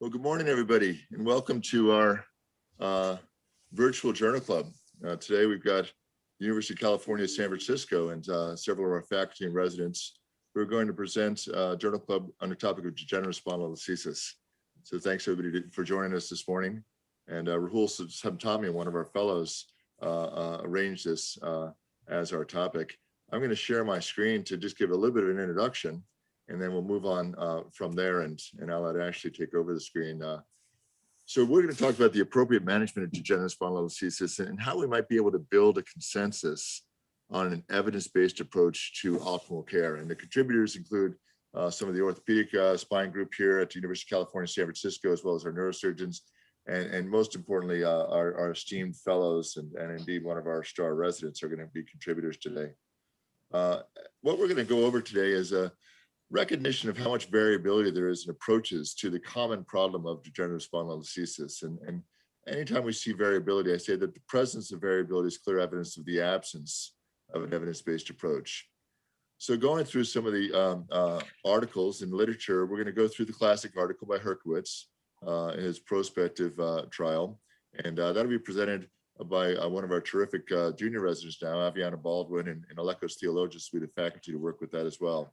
Well, good morning, everybody, and welcome to our virtual journal club. Today, we've got the University of California, San Francisco, and several of our faculty and residents who are going to present a journal club on the topic of degenerative spondylolisthesis. So thanks, everybody, for joining us this morning. And Rahul Samtami, one of our fellows, arranged this as our topic. I'm going to share my screen to just give a little bit of an introduction, and then we'll move on from there, and I'll let Ashley take over the screen. So we're going to talk about the appropriate management of degenerative spondylolisthesis and how we might be able to build a consensus on an evidence-based approach to optimal care. And the contributors include some of the orthopedic spine group here at the University of California, San Francisco, as well as our neurosurgeons, and most importantly, our esteemed fellows and indeed one of our star residents are going to be contributors today. What we're going to go over today is a recognition of how much variability there is in approaches to the common problem of degenerative spondylolisthesis. And anytime we see variability, I say that the presence of variability is clear evidence of the absence of an evidence-based approach. So going through some of the articles in literature, we're going to go through the classic article by Hurkowitz in his prospective trial. And that'll be presented by one of our terrific junior residents now, Aviana Baldwin, and Alekos Theologius, we the faculty to work with that as well.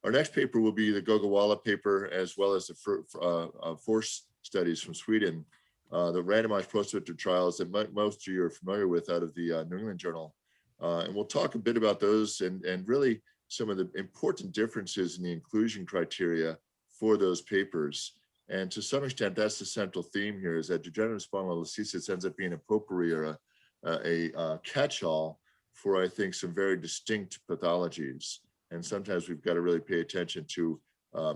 Our next paper will be the Gogawala paper, as well as the force studies from Sweden, the randomized prospective trials that most of you are familiar with out of the New England Journal. And we'll talk a bit about those and really some of the important differences in the inclusion criteria for those papers. And to some extent, that's the central theme here, is that degenerative spondylolisthesis ends up being a potpourri or a catch-all for, I think, some very distinct pathologies. And sometimes we've got to really pay attention to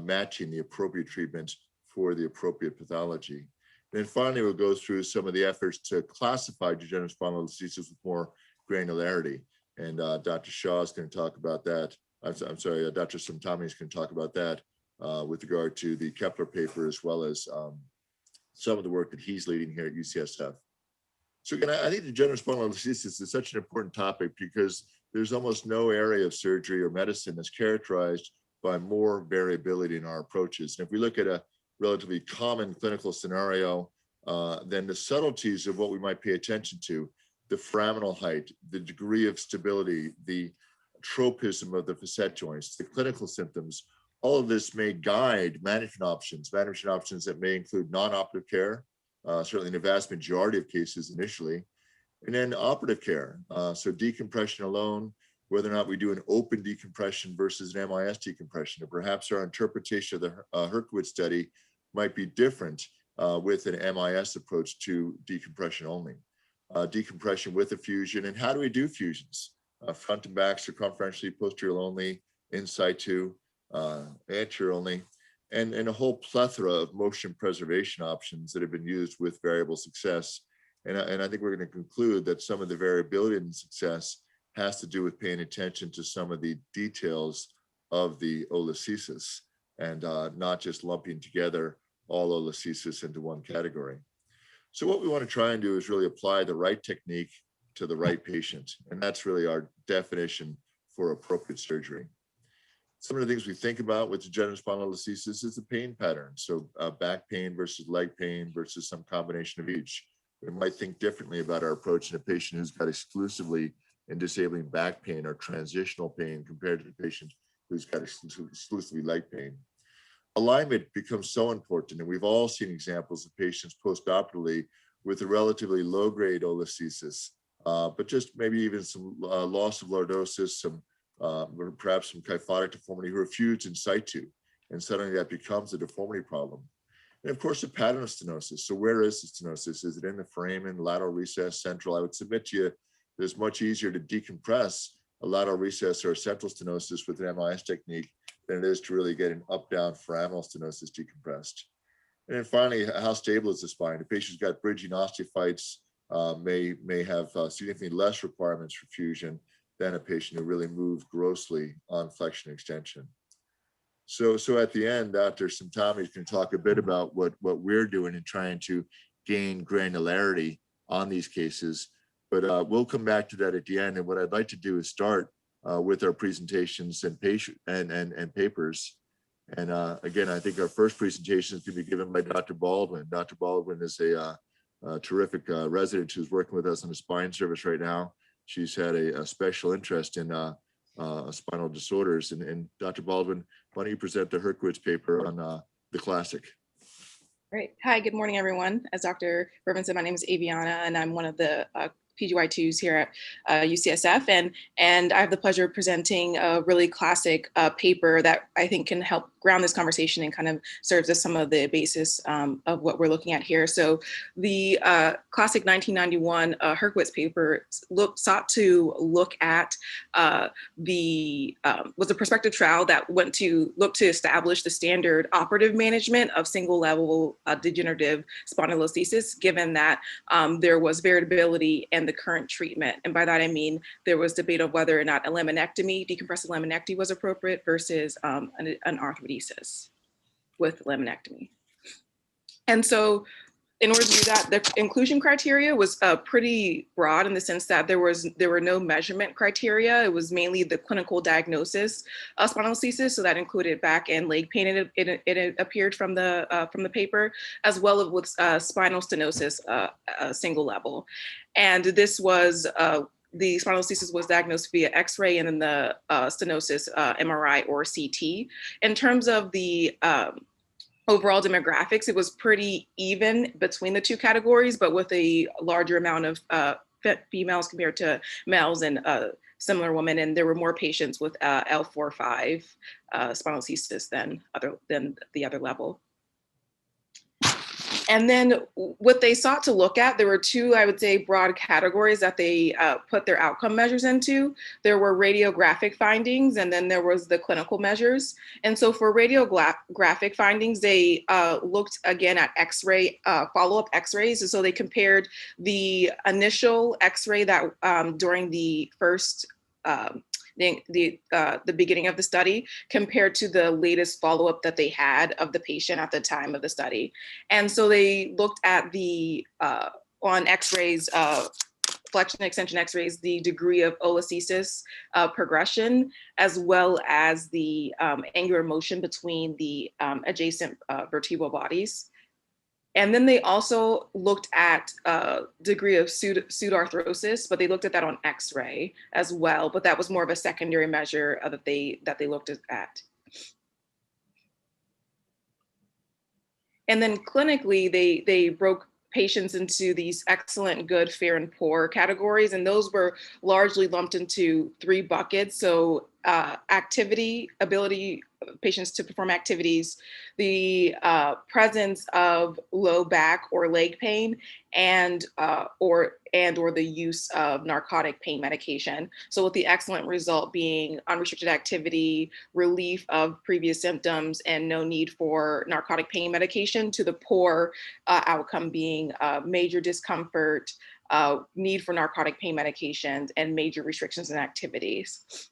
matching the appropriate treatment for the appropriate pathology. And then finally, we'll go through some of the efforts to classify degenerative spondylolisthesis with more granularity. And Dr. Shaw is going to talk about that. I'm sorry, Dr. Samtami is going to talk about that with regard to the Kepler paper, as well as some of the work that he's leading here at UCSF. So again, I think degenerative spondylolisthesis is such an important topic because there's almost no area of surgery or medicine that's characterized by more variability in our approaches. And if we look at a relatively common clinical scenario, then the subtleties of what we might pay attention to, the foraminal height, the degree of stability, the tropism of the facet joints, the clinical symptoms, all of this may guide management options that may include non-operative care, certainly in the vast majority of cases initially, and then operative care. So decompression alone, whether or not we do an open decompression versus an MIS decompression, or perhaps our interpretation of the Hurkowitz study might be different with an MIS approach to decompression only. Decompression with a fusion, and how do we do fusions? Front and back, circumferentially, posterior only, in situ, anterior only, and a whole plethora of motion preservation options that have been used with variable success. And I think we're going to conclude that some of the variability in success has to do with paying attention to some of the details of the olisthesis and not just lumping together all olisthesis into one category. So what we want to try and do is really apply the right technique to the right patient. And that's really our definition for appropriate surgery. Some of the things we think about with degenerative spondylolisthesis is the pain pattern. So back pain versus leg pain versus some combination of each. We might think differently about our approach in a patient who's got exclusively and disabling back pain or transitional pain compared to the patient who's got exclusively leg pain. Alignment becomes so important, and we've all seen examples of patients post-operatively with a relatively low-grade olisthesis, but just maybe even some loss of lordosis, some perhaps some kyphotic deformity who are fused in situ, and suddenly that becomes a deformity problem. And of course, the pattern of stenosis. So where is the stenosis? Is it in the foramen, lateral recess, central? I would submit to you that it's much easier to decompress a lateral recess or a central stenosis with an MIS technique than it is to really get an up-down foraminal stenosis decompressed. And then finally, how stable is the spine? The patient's got bridging osteophytes, may have significantly less requirements for fusion than a patient who really moved grossly on flexion extension. So at the end, Dr. Samtami is going to talk a bit about what we're doing in trying to gain granularity on these cases, but we'll come back to that at the end. And what I'd like to do is start with our presentations and patient and papers, And again, I think our first presentation is going to be given by Dr. Baldwin. Dr. Baldwin is a terrific resident who's working with us on the spine service right now. She's had a special interest in spinal disorders. And Dr. Baldwin, why don't you present the Hurkowitz paper on the classic? Great. Hi, good morning, everyone. As Dr. Berman said, my name is Aviana, and I'm one of the PGY2s here at UCSF, and I have the pleasure of presenting a really classic paper that I think can help ground this conversation and kind of serves as some of the basis of what we're looking at here. So the classic 1991 Hurkowitz paper sought to look at was a prospective trial that went to look to establish the standard operative management of single level degenerative spondylolisthesis, given that there was variability in the current treatment. And by that, I mean, there was debate of whether or not a laminectomy, decompressive laminectomy was appropriate versus an arthrodesis with laminectomy. And so in order to do that, the inclusion criteria was pretty broad in the sense that there were no measurement criteria. It was mainly the clinical diagnosis of spondylolisthesis, so that included back and leg pain. It appeared from the paper, as well as with spinal stenosis, single level, and this was. The spondylolisthesis was diagnosed via X-ray and then the stenosis MRI or CT. In terms of the overall demographics, it was pretty even between the two categories, but with a larger amount of females compared to males and similar women. And there were more patients with L4-5 spondylolisthesis than the other level. And then what they sought to look at, there were two, I would say, broad categories that they put their outcome measures into. There were radiographic findings, and then there was the clinical measures. And so for radiographic findings, they looked again at X-ray, follow-up X-rays. And so they compared the initial X-ray that during the first the beginning of the study compared to the latest follow-up that they had of the patient at the time of the study. And so they looked at the, on X-rays, flexion and extension X-rays, the degree of olithesis progression, as well as the angular motion between the adjacent vertebral bodies. And then they also looked at degree of pseudarthrosis, but they looked at that on X-ray as well. But that was more of a secondary measure that they looked at. And then clinically, they broke patients into these excellent, good, fair, and poor categories. And those were largely lumped into three buckets. So activity, ability, patients to perform activities, the presence of low back or leg pain, and or the use of narcotic pain medication. So with the excellent result being unrestricted activity, relief of previous symptoms, and no need for narcotic pain medication, to the poor outcome being major discomfort, need for narcotic pain medications, and major restrictions in activities.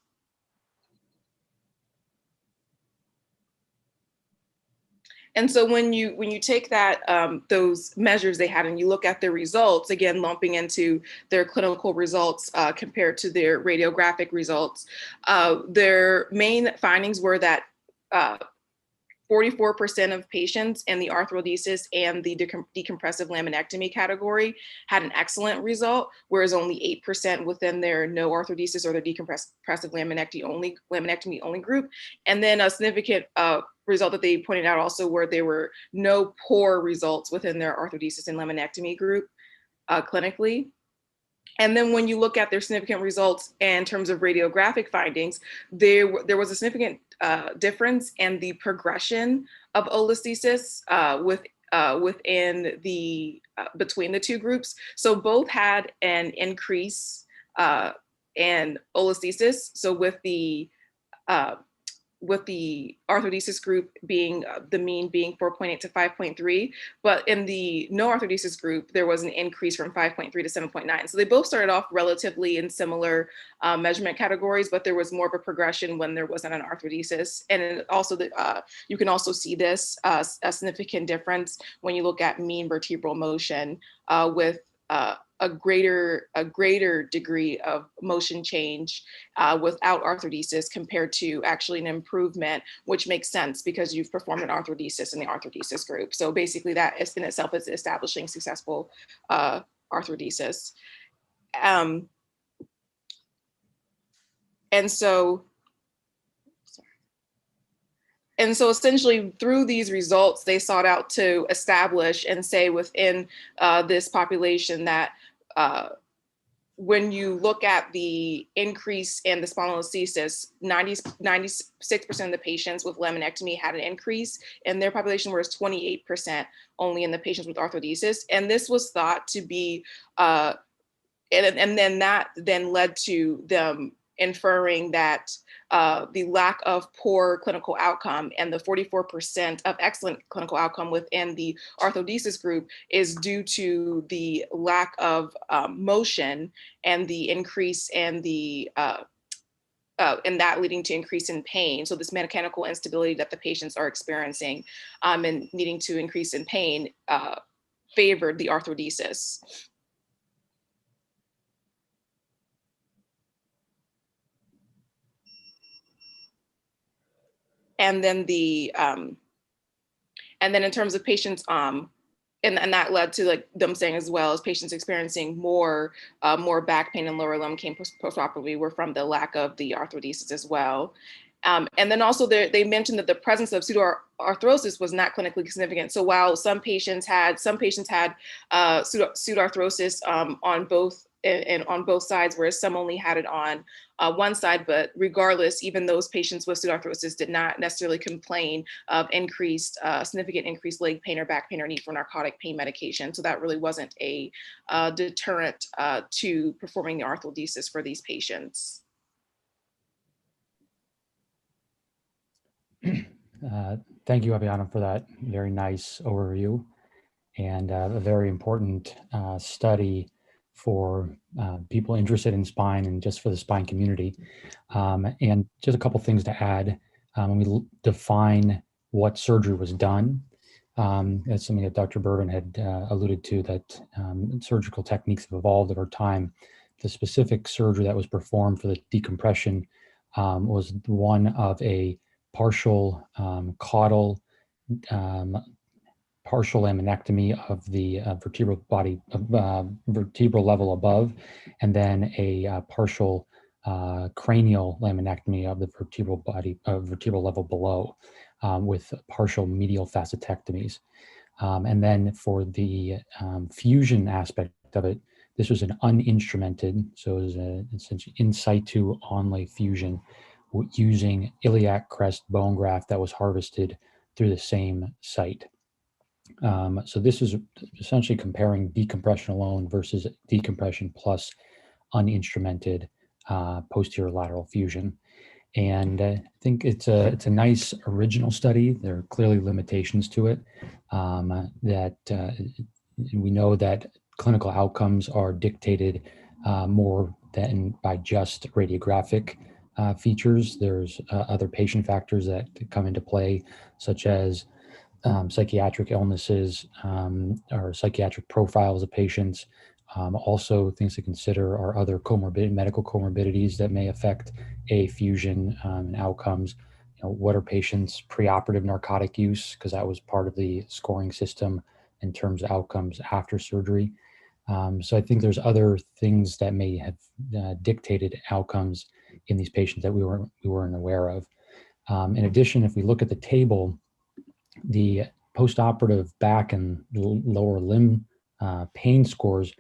And so when you take that those measures they had and you look at their results, again lumping into their clinical results compared to their radiographic results, their main findings were that 44% of patients in the arthrodesis and the decompressive laminectomy category had an excellent result, whereas only 8% within their no arthrodesis or the decompressive laminectomy only group. And then a significant result that they pointed out also were there were no poor results within their arthrodesis and laminectomy group clinically. And then when you look at their significant results in terms of radiographic findings, there was a significant difference in the progression of olithesis within the between the two groups. So both had an increase in olithesis. So with the arthrodesis group being the mean being 4.8 to 5.3, but in the no arthrodesis group, there was an increase from 5.3 to 7.9. So they both started off relatively in similar measurement categories, but there was more of a progression when there wasn't an arthrodesis. And also you can also see this a significant difference when you look at mean vertebral motion with a a greater degree of motion change without arthrodesis compared to actually an improvement, which makes sense because you've performed an arthrodesis in the arthrodesis group. So basically that in itself is establishing successful arthrodesis. And so essentially through these results, they sought out to establish and say within this population that when you look at the increase in the spondylolisthesis, 96% of the patients with laminectomy had an increase in their population, whereas 28% only in the patients with arthrodesis. And this was thought to be, and then that then led to them inferring that the lack of poor clinical outcome and the 44% of excellent clinical outcome within the arthrodesis group is due to the lack of motion and the increase in the and that leading to increase in pain. So this mechanical instability that the patients are experiencing and needing to increase in pain favored the arthrodesis. And then and then in terms of patients, and that led to like them saying as well as patients experiencing more back pain and lower limb pain postoperatively were from the lack of the arthrodesis as well. And then also they mentioned that the presence of pseudoarthrosis was not clinically significant. So while some patients had pseudoarthrosis on both sides, whereas some only had it on one side, but regardless, even those patients with pseudoarthrosis did not necessarily complain of significant increased leg pain or back pain or need for narcotic pain medication. So that really wasn't a deterrent to performing the arthrodesis for these patients. Thank you, Abiana, for that very nice overview and a very important study for people interested in spine and just for the spine community. And just a couple things to add when we define what surgery was done. That's something that Dr. Bourbon had alluded to, that surgical techniques have evolved over time. The specific surgery that was performed for the decompression was one of a partial caudal partial laminectomy of the vertebral body, vertebral level above, and then a partial cranial laminectomy of the vertebral body, vertebral level below, with partial medial facetectomies. And then for the fusion aspect of it, this was an uninstrumented, so it was essentially in situ onlay fusion using iliac crest bone graft that was harvested through the same site. So this is essentially comparing decompression alone versus decompression plus uninstrumented posterior lateral fusion. And I think it's a nice original study. There are clearly limitations to it. We know that clinical outcomes are dictated more than by just radiographic features. There's other patient factors that come into play, such as psychiatric illnesses or psychiatric profiles of patients. Also, things to consider are other medical comorbidities that may affect a fusion and outcomes. What are patients' preoperative narcotic use? Because that was part of the scoring system in terms of outcomes after surgery. So I think there's other things that may have dictated outcomes in these patients that we weren't aware of. In addition, if we look at the table, the postoperative back and lower limb pain scores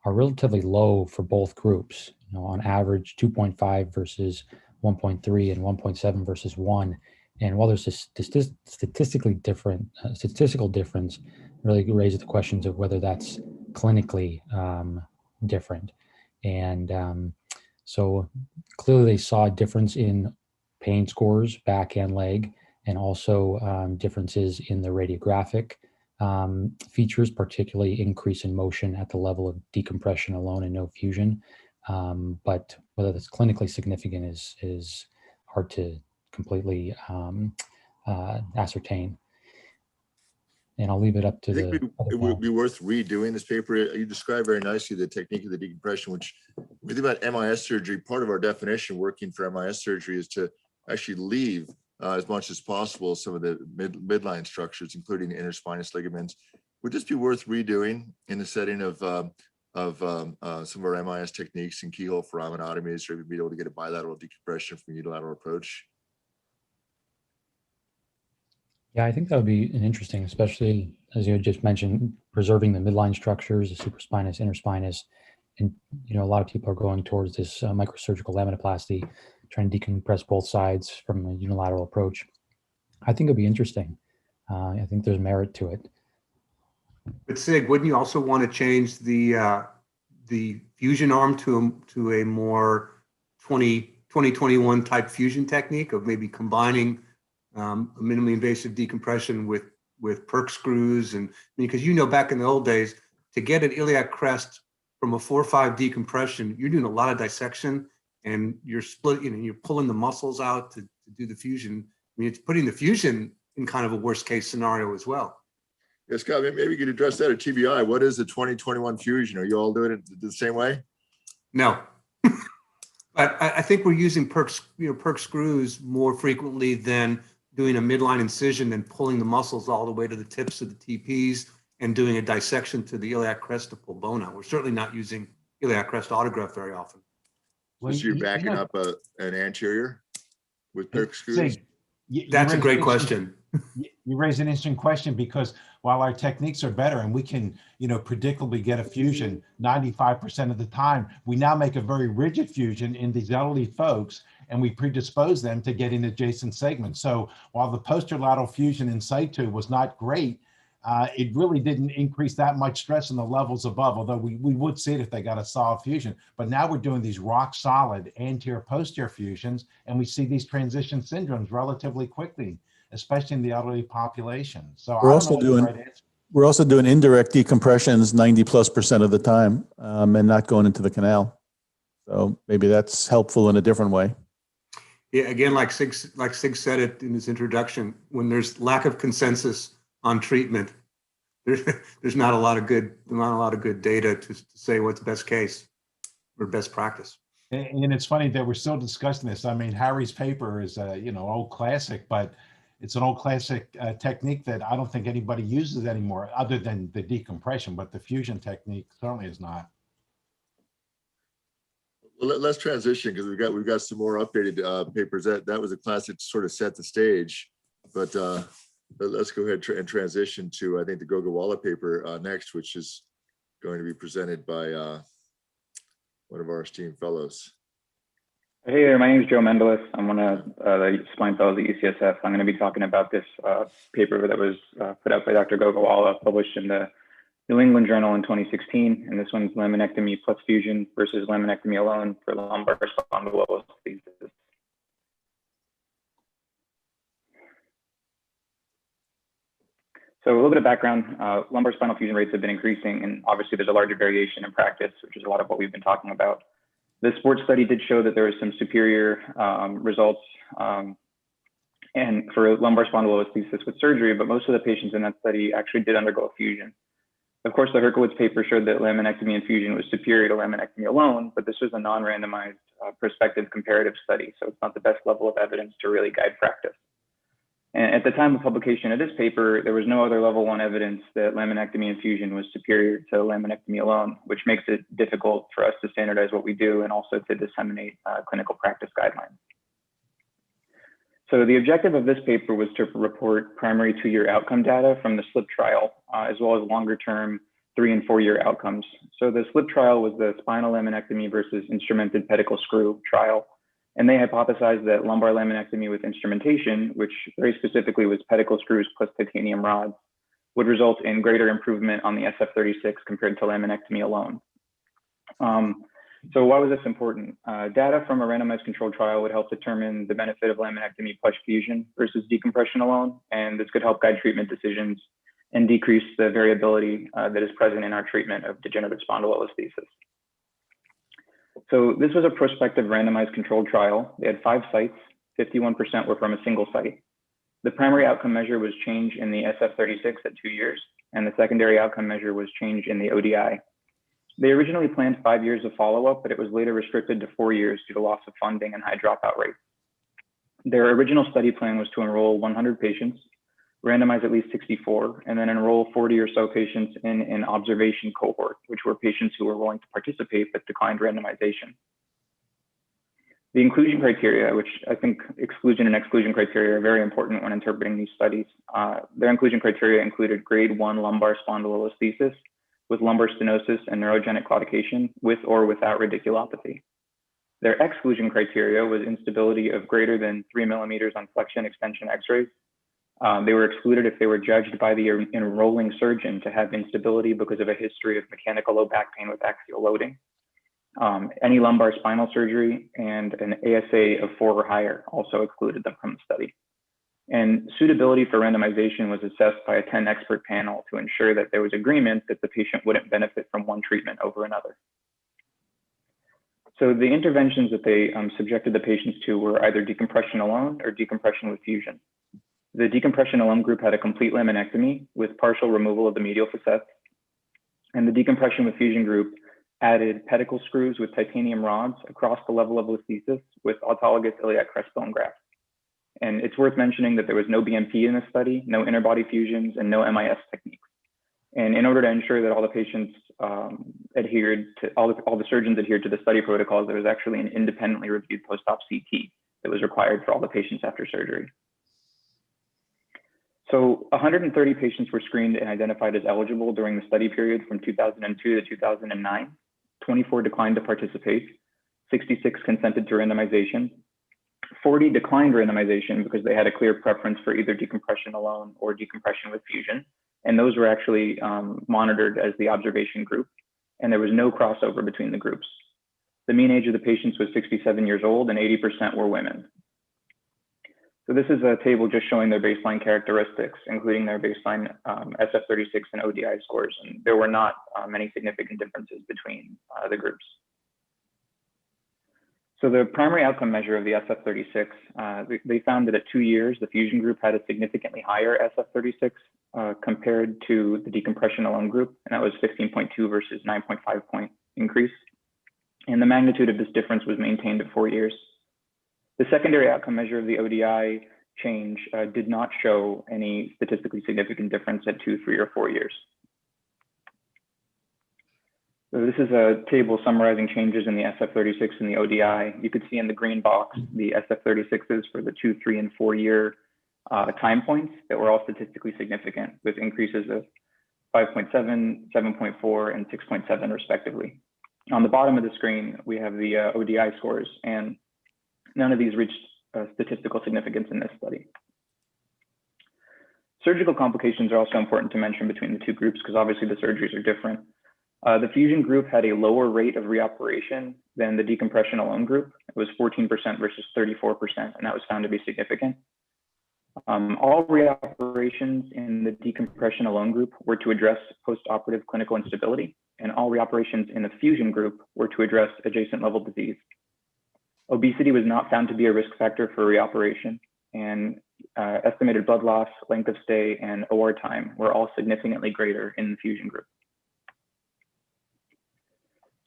are relatively low for both groups. On average, 2.5 versus 1.3 and 1.7 versus 1. And while there's a statistical difference, really raises the questions of whether that's clinically different. And so clearly they saw a difference in pain scores, back and leg, and also differences in the radiographic features, particularly increase in motion at the level of decompression alone and no fusion. But whether that's clinically significant is hard to completely ascertain. and I'll leave it up to I think the other it would panel. be worth redoing this paper. You described very nicely the technique of the decompression, which when we think about MIS surgery, part of our definition working for MIS surgery is to actually leave as much as possible some of the midline structures, including interspinous ligaments. Would this be worth redoing in the setting of some of our MIS techniques and keyhole foraminotomies, or even be able to get a bilateral decompression from a unilateral approach? Yeah, I think that would be an interesting, especially as you had just mentioned, preserving the midline structures, the supraspinous, interspinous, and a lot of people are going towards this microsurgical laminoplasty, trying to decompress both sides from a unilateral approach. I think it'd be interesting. I think there's merit to it. But Sig, wouldn't you also want to change the fusion arm to a more 2021 type fusion technique of maybe combining a minimally invasive decompression with perk screws? And because back in the old days, to get an iliac crest from a 4-5 decompression, you're doing a lot of dissection and you're you're pulling the muscles out to do the fusion. I mean, it's putting the fusion in kind of a worst case scenario as well. Yeah, Scott, maybe you could address that at TBI. What is the 2021 fusion? Are you all doing it the same way? No. But I think we're using perk screws more frequently than doing a midline incision and pulling the muscles all the way to the tips of the TPs and doing a dissection to the iliac crest to pull bone out. We're certainly not using iliac crest autograft very often. So you're backing up an anterior with perk screws? That's a great question. You raise an interesting question, because while our techniques are better and we can, predictably get a fusion 95% of the time, we now make a very rigid fusion in these elderly folks, and we predispose them to getting adjacent segments. So while the posterolateral fusion in situ was not great, it really didn't increase that much stress in the levels above, although we would see it if they got a solid fusion. But now we're doing these rock solid anterior-posterior fusions, and we see these transition syndromes relatively quickly, especially in the elderly population. So we're also doing indirect decompressions 90+% of the time, and not going into the canal. So maybe that's helpful in a different way. Yeah, again, like Sig said it in his introduction, when there's lack of consensus on treatment, there's not a lot of good data to say what's best case or best practice. And it's funny that we're still discussing this. I mean, Harry's paper is a old classic, but it's an old classic technique that I don't think anybody uses anymore, other than the decompression. But the fusion technique certainly is not. Well, let's transition, because we've got some more updated papers. That was a class that sort of set the stage, but let's go ahead and transition to, I think, the Gogawala paper next, which is going to be presented by one of our esteemed fellows. Hey there, my name is Joe Mendelis. I'm one of the spine fellows at UCSF. I'm going to be talking about this paper that was put out by Dr. Gogawala, published in the New England Journal in 2016. And this one's laminectomy plus fusion versus laminectomy alone for lumbar spondylolisthesis. So a little bit of background, lumbar spinal fusion rates have been increasing, and obviously there's a larger variation in practice, which is a lot of what we've been talking about. The sports study did show that there was some superior results and for lumbar spondylolisthesis with surgery, but most of the patients in that study actually did undergo a fusion. Of course, the Herkowitz paper showed that laminectomy and fusion was superior to laminectomy alone, but this was a non-randomized prospective comparative study, so it's not the best level of evidence to really guide practice. And at the time of publication of this paper, there was no other level 1 evidence that laminectomy and fusion was superior to laminectomy alone, which makes it difficult for us to standardize what we do and also to disseminate clinical practice guidelines. So the objective of this paper was to report primary 2-year outcome data from the SLIP trial, as well as longer-term 3- and 4-year outcomes. So the SLIP trial was the spinal laminectomy versus instrumented pedicle screw trial. And they hypothesized that lumbar laminectomy with instrumentation, which very specifically was pedicle screws plus titanium rods, would result in greater improvement on the SF-36 compared to laminectomy alone. So why was this important? Data from a randomized controlled trial would help determine the benefit of laminectomy plus fusion versus decompression alone, and this could help guide treatment decisions and decrease the variability that is present in our treatment of degenerative spondylolisthesis. So this was a prospective randomized controlled trial. They had 5 sites, 51% were from a single site. The primary outcome measure was change in the SF36 at 2 years, and the secondary outcome measure was change in the ODI. They originally planned 5 years of follow-up, but it was later restricted to 4 years due to loss of funding and high dropout rates. Their original study plan was to enroll 100 patients, randomize at least 64, and then enroll 40 or so patients in an observation cohort, which were patients who were willing to participate but declined randomization. The inclusion criteria, which I think exclusion and exclusion criteria are very important when interpreting these studies. Their inclusion criteria included grade 1 lumbar spondylolisthesis with lumbar stenosis and neurogenic claudication with or without radiculopathy. Their exclusion criteria was instability of greater than 3 millimeters on flexion extension x-rays. They were excluded if they were judged by the enrolling surgeon to have instability because of a history of mechanical low back pain with axial loading. Any lumbar spinal surgery and an ASA of 4 or higher also excluded them from the study. And suitability for randomization was assessed by a 10 expert panel to ensure that there was agreement that the patient wouldn't benefit from one treatment over another. So the interventions that they subjected the patients to were either decompression alone or decompression with fusion. The decompression alone group had a complete laminectomy with partial removal of the medial facets, and the decompression with fusion group added pedicle screws with titanium rods across the level of listhesis with autologous iliac crest bone graft. And it's worth mentioning that there was no BMP in this study, no interbody fusions, and no MIS techniques. And in order to ensure that all the patients adhered to, all the surgeons adhered to the study protocols, there was actually an independently reviewed post-op CT that was required for all the patients after surgery. So 130 patients were screened and identified as eligible during the study period from 2002 to 2009. 24 declined to participate, 66 consented to randomization, 40 declined randomization because they had a clear preference for either decompression alone or decompression with fusion. And those were actually monitored as the observation group, and there was no crossover between the groups. The mean age of the patients was 67 years old and 80% were women. So this is a table just showing their baseline characteristics, including their baseline SF36 and ODI scores. And there were not many significant differences between the groups. So the primary outcome measure of the SF36, they found that at 2 years, the fusion group had a significantly higher SF36 compared to the decompression alone group, and that was 15.2 versus 9.5 point increase. And the magnitude of this difference was maintained at 4 years. The secondary outcome measure of the ODI change did not show any statistically significant difference at 2, 3, or 4 years. So this is a table summarizing changes in the SF36 and the ODI. You could see in the green box the SF36s for the 2, 3, and 4 year time points that were all statistically significant with increases of 5.7, 7.4, and 6.7 respectively. On the bottom of the screen, we have the ODI scores, and none of these reached statistical significance in this study. Surgical complications are also important to mention between the two groups because obviously the surgeries are different. The fusion group had a lower rate of reoperation than the decompression alone group. It was 14% versus 34%, and that was found to be significant. All reoperations in the decompression alone group were to address post-operative clinical instability, and all reoperations in the fusion group were to address adjacent level disease. Obesity was not found to be a risk factor for reoperation, and estimated blood loss, length of stay, and OR time were all significantly greater in the fusion group.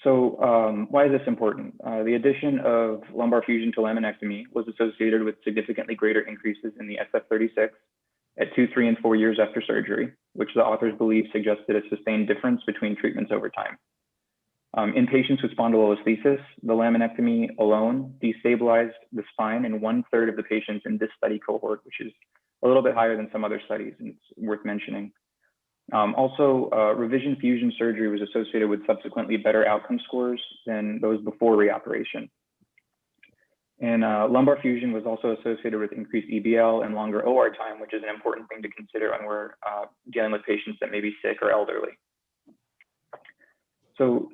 So why is this important? The addition of lumbar fusion to laminectomy was associated with significantly greater increases in the SF36 at 2, 3, and 4 years after surgery, which the authors believe suggested a sustained difference between treatments over time. In patients with spondylolisthesis, the laminectomy alone destabilized the spine in 1/3 of the patients in this study cohort, which is a little bit higher than some other studies, and it's worth mentioning. Also, revision fusion surgery was associated with subsequently better outcome scores than those before reoperation. And lumbar fusion was also associated with increased EBL and longer OR time, which is an important thing to consider when we're dealing with patients that may be sick or elderly. So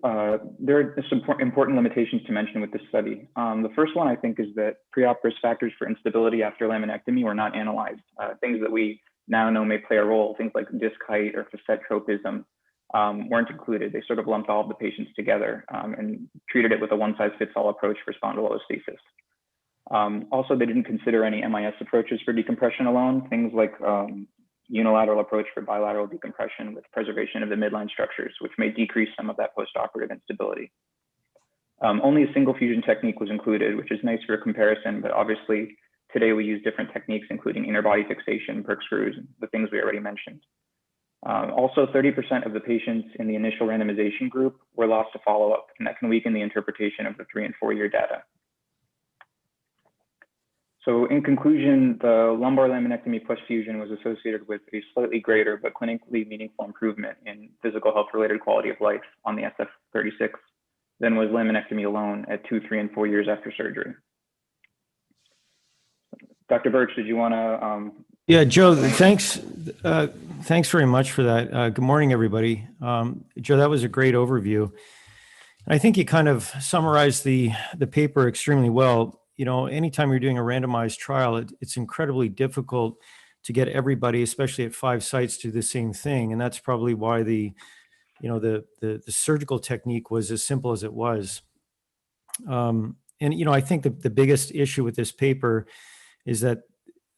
there are some important limitations to mention with this study. The first one, I think, is that pre-op risk factors for instability after laminectomy were not analyzed. Things that we now know may play a role, things like disc height or facet tropism, weren't included. They sort of lumped all of the patients together and treated it with a one-size-fits-all approach for spondylolisthesis. Also, they didn't consider any MIS approaches for decompression alone, things like unilateral approach for bilateral decompression with preservation of the midline structures, which may decrease some of that postoperative instability. Only a single fusion technique was included, which is nice for a comparison, but obviously today we use different techniques, including inner body fixation, perk screws, the things we already mentioned. Also, 30% of the patients in the initial randomization group were lost to follow-up, and that can weaken the interpretation of the 3- and 4-year data. So in conclusion, the lumbar laminectomy plus fusion was associated with a slightly greater but clinically meaningful improvement in physical health-related quality of life on the SF-36 than was laminectomy alone at 2, 3, and 4 years after surgery. Dr. Birch, did you want to? Yeah, Joe, thanks. Thanks very much for that. Good morning, everybody. Joe, that was a great overview. I think you kind of summarized the paper extremely well. You know, anytime you're doing a randomized trial, it's incredibly difficult to get everybody, especially at 5 sites, to do the same thing. And that's probably why the surgical technique was as simple as it was. And, you know, I think the biggest issue with this paper is that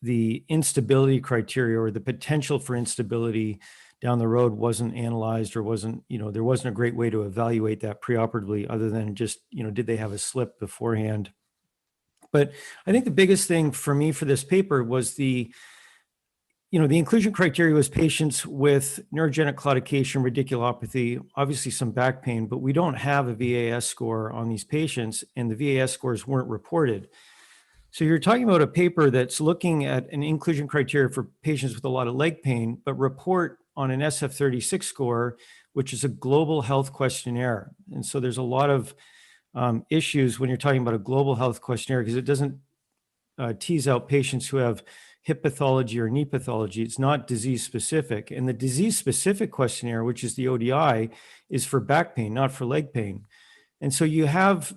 the instability criteria or the potential for instability down the road wasn't analyzed, or wasn't, you know, there wasn't a great way to evaluate that preoperatively other than just, you know, did they have a slip beforehand? But I think the biggest thing for me for this paper was the inclusion criteria was patients with neurogenic claudication, radiculopathy, obviously some back pain, but we don't have a VAS score on these patients, and the VAS scores weren't reported. So you're talking about a paper that's looking at an inclusion criteria for patients with a lot of leg pain, but report on an SF-36 score, which is a global health questionnaire. And so there's a lot of issues when you're talking about a global health questionnaire, because it doesn't tease out patients who have hip pathology or knee pathology. It's not disease specific. And the disease specific questionnaire, which is the ODI, is for back pain, not for leg pain. And so you have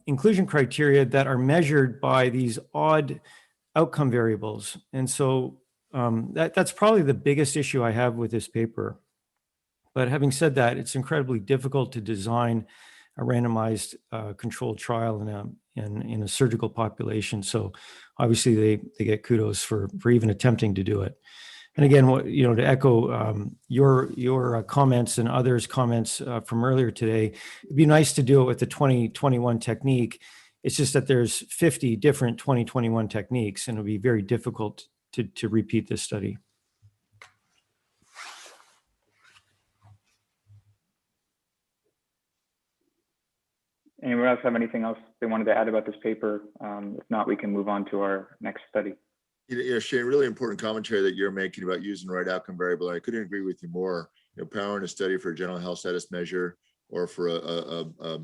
inclusion criteria that are measured by these odd outcome variables. And so that's probably the biggest issue I have with this paper. But having said that, it's incredibly difficult to design a randomized controlled trial in a surgical population. So obviously they get kudos for even attempting to do it. And again, to echo your comments and others' comments from earlier today, it'd be nice to do it with the 2021 technique. It's just that there's 50 different 2021 techniques, and it'll be very difficult to repeat this study. Anyone else have anything else they wanted to add about this paper? If not, we can move on to our next study. Yeah, Shane, really important commentary that you're making about using the right outcome variable. I couldn't agree with you more. You know, powering a study for a general health status measure or for a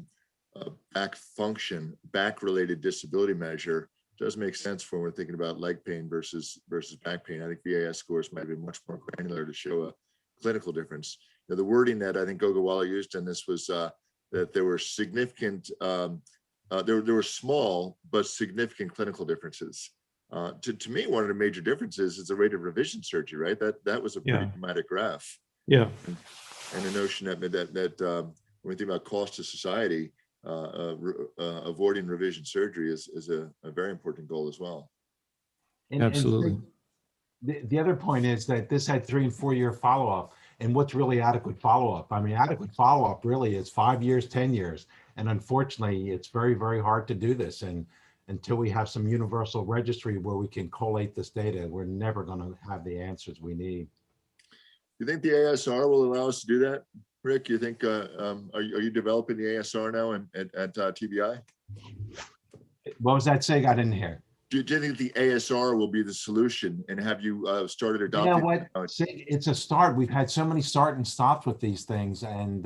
back function, back-related disability measure does make sense when we're thinking about leg pain versus back pain. I think VAS scores might be much more granular to show a clinical difference. You know, the wording that I think Gogawala used in this was that there were significant, there were small but significant clinical differences. To me, one of the major differences is the rate of revision surgery, right? That was a pretty dramatic graph. Yeah. And the notion that when we think about cost to society, avoiding revision surgery is a very important goal as well. Absolutely. And the other point is that this had 3- and 4-year follow-up. And what's really adequate follow-up? I mean, adequate follow-up really is 5 years, 10 years. And unfortunately, it's very, very hard to do this. And until we have some universal registry where we can collate this data, we're never going to have the answers we need. You think the ASR will allow us to do that, Rick? You think, are you developing the ASR now at TBI? What was that, Sig? I didn't hear. Do you think the ASR will be the solution, and have you started adopting? You know what, Sig, it's a start. We've had so many start and stops with these things, and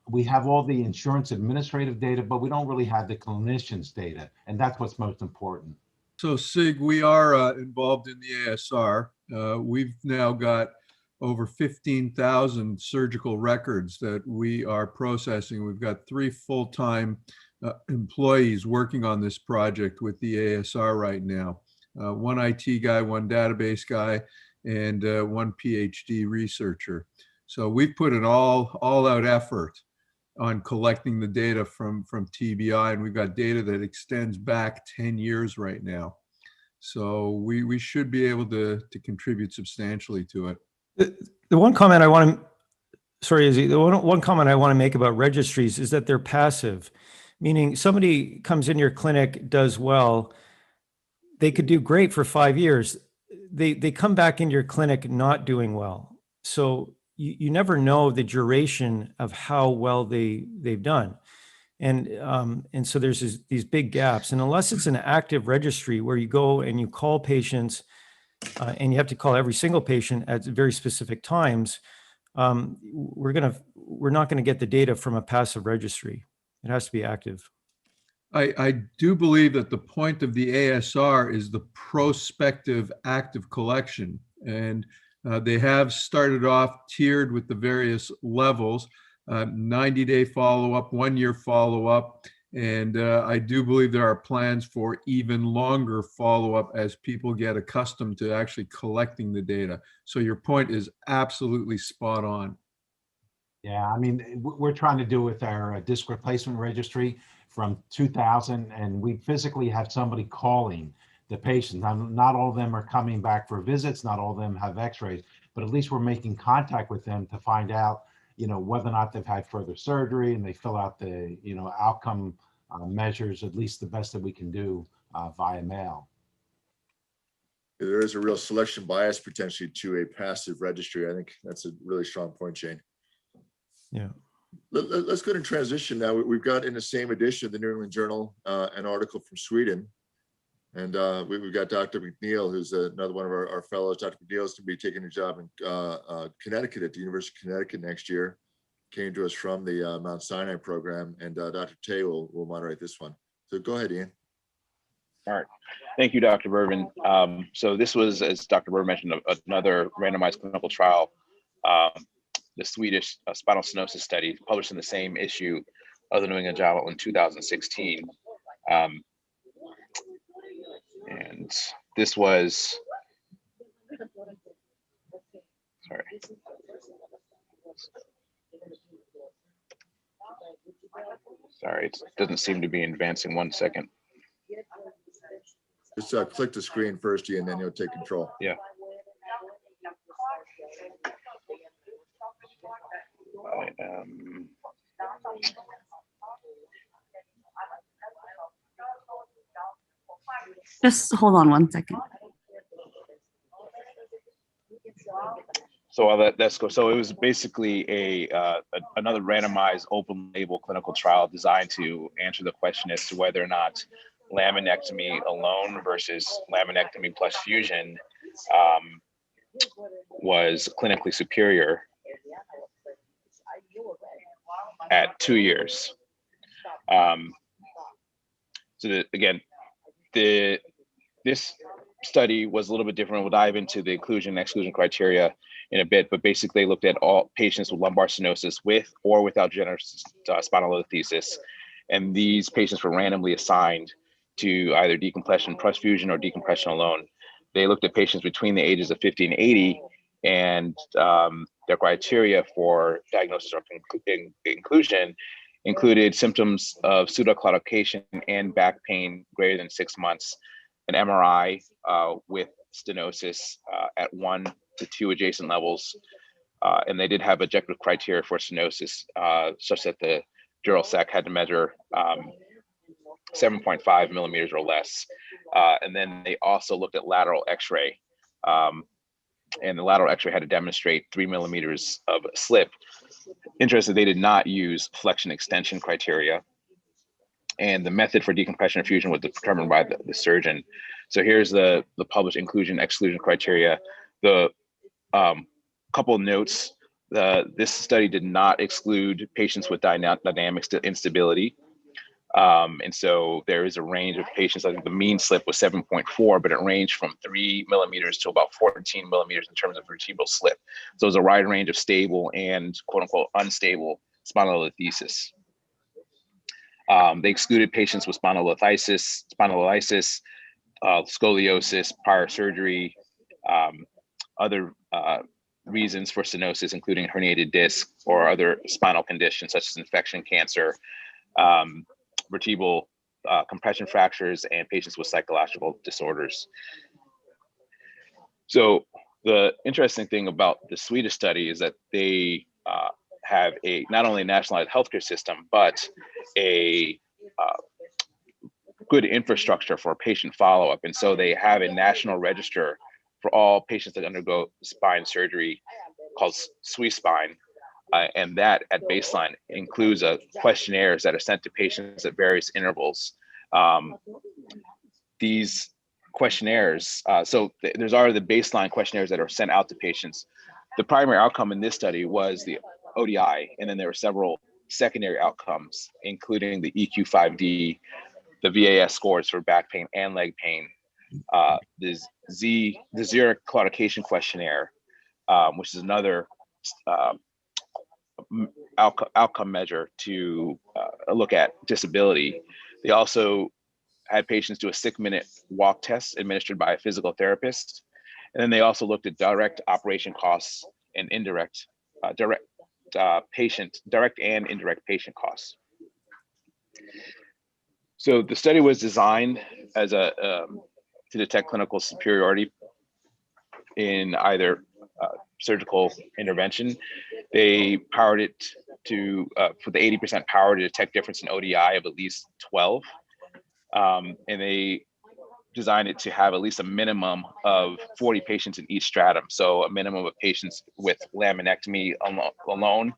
we have all the insurance administrative data, but we don't really have the clinicians' data, and that's what's most important. So, Sig, we are involved in the ASR. We've now got over 15,000 surgical records that we are processing. We've got 3 full-time employees working on this project with the ASR right now. 1 IT guy, 1 database guy, and 1 PhD researcher. So we've put an all-out effort on collecting the data from TBI, and we've got data that extends back 10 years right now. So we should be able to contribute substantially to it. The one comment I want to, sorry, Izzy, the one comment I want to make about registries is that they're passive, meaning somebody comes in your clinic, does well, they could do great for 5 years. They come back in your clinic not doing well. So you never know the duration of how well they've done. And so there's these big gaps. And unless it's an active registry where you go and you call patients and you have to call every single patient at very specific times, we're not going to get the data from a passive registry. It has to be active. I do believe that the point of the ASR is the prospective active collection. And they have started off tiered with the various levels, 90-day follow-up, 1-year follow-up. And I do believe there are plans for even longer follow-up as people get accustomed to actually collecting the data. So your point is absolutely spot on. Yeah, I mean, we're trying to do with our disc replacement registry from 2000, and we physically have somebody calling the patients. Now, not all of them are coming back for visits, not all of them have x-rays, but at least we're making contact with them to find out, whether or not they've had further surgery, and they fill out the, outcome measures, at least the best that we can do via mail. There is a real selection bias potentially to a passive registry. I think that's a really strong point, Shane. Yeah. Let's go to transition now. We've got in the same edition of the New England Journal an article from Sweden. And we've got Dr. McNeil, who's another one of our fellows. Dr. McNeil is going to be taking a job in Connecticut at the University of Connecticut next year. Came to us from the Mount Sinai program, and Dr. Tay will moderate this one. So go ahead, Ian. All right. Thank you, Dr. Bervin. So this was, as Dr. Bervin mentioned, another randomized clinical trial. The Swedish spinal stenosis study published in the same issue of the New England Journal in 2016. And this was, sorry. Sorry, it doesn't seem to be advancing. 1 second. Just click the screen first, Ian, then you'll take control. Yeah. Just hold on 1 second. So that's cool. So it was basically another randomized open label clinical trial designed to answer the question as to whether or not laminectomy alone versus laminectomy plus fusion was clinically superior at 2 years. This study was a little bit different. We'll dive into the inclusion and exclusion criteria in a bit, but basically they looked at all patients with lumbar stenosis with or without degenerative spondyolisthesis. And these patients were randomly assigned to either decompression plus fusion or decompression alone. They looked at patients between the ages of 50 and 80, and their criteria for diagnosis or inclusion included symptoms of pseudoclaudication and back pain greater than 6 months, an MRI with stenosis at 1 to 2 adjacent levels, and they did have objective criteria for stenosis such that the dural sac had to measure 7.5 millimeters or less. And then they also looked at lateral x-ray, and the lateral x-ray had to demonstrate 3 millimeters of slip. Interesting, they did not use flexion extension criteria. And the method for decompression and fusion was determined by the surgeon. So here's the published inclusion exclusion criteria. The couple of notes, this study did not exclude patients with dynamic instability. And so there is a range of patients. I think the mean slip was 7.4, but it ranged from 3 millimeters to about 14 millimeters in terms of vertebral slip. So there's a wide range of stable and quote unquote unstable spondylolisthesis. They excluded patients with spondylolisthesis, scoliosis, prior surgery, other reasons for stenosis, including herniated disc or other spinal conditions such as infection, cancer, vertebral compression fractures, and patients with psychological disorders. So the interesting thing about the Swedish study is that they have a not only a nationalized healthcare system, but a good infrastructure for patient follow-up. And so they have a national register for all patients that undergo spine surgery called SweSpine. And that at baseline includes questionnaires that are sent to patients at various intervals. These questionnaires, there's already the baseline questionnaires that are sent out to patients. The primary outcome in this study was the ODI, and then there were several secondary outcomes, including the EQ-5D, the VAS scores for back pain and leg pain, the Zurich claudication questionnaire, which is another outcome measure to look at disability. They also had patients do a 6-minute walk test administered by a physical therapist. And then they also looked at direct operation costs and indirect, direct and indirect patient costs. So the study was designed as to detect clinical superiority in either surgical intervention. They powered it to, for the 80% power to detect difference in ODI of at least 12. And they designed it to have at least a minimum of 40 patients in each stratum. So a minimum of patients with laminectomy alone,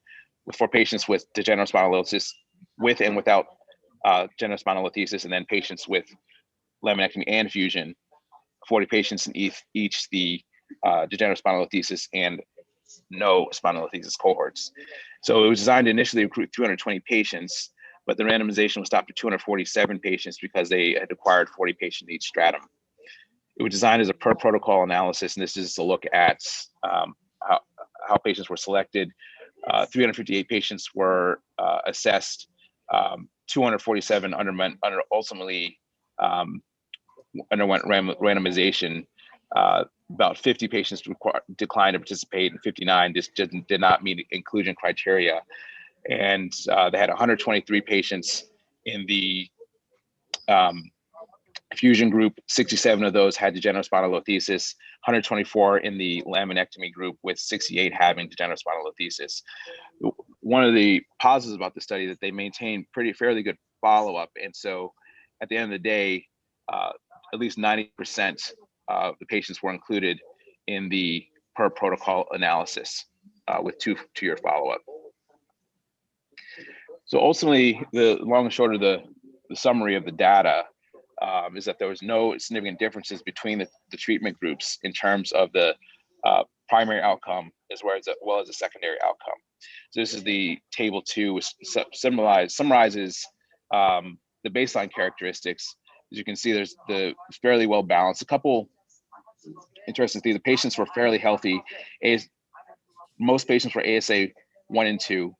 for patients with degenerative spondylosis with and without degenerative spondylolisthesis, and then patients with laminectomy and fusion, 40 patients in each the degenerative spondylolisthesis and no spondylolisthesis cohorts. So it was designed to initially recruit 220 patients, but the randomization was stopped at 247 patients because they had acquired 40 patients in each stratum. It was designed as a per protocol analysis, and this is to look at how patients were selected. 358 patients were assessed. 247 ultimately underwent randomization. About 50 patients declined to participate, and 59 just did not meet inclusion criteria. And they had 123 patients in the fusion group. 67 of those had degenerative spondylolisthesis, 124 in the laminectomy group, with 68 having degenerative spondylolisthesis. One of the positives about the study is that they maintained fairly good follow-up. And so at the end of the day, at least 90% of the patients were included in the per protocol analysis with two-year follow-up. So ultimately, the long and short of the summary of the data is that there was no significant differences between the treatment groups in terms of the primary outcome as well as the secondary outcome. So this is the table 2, which summarizes the baseline characteristics. As you can see, there's fairly well balanced. A couple interesting things: the patients were fairly healthy. Most patients were ASA 1 and 2.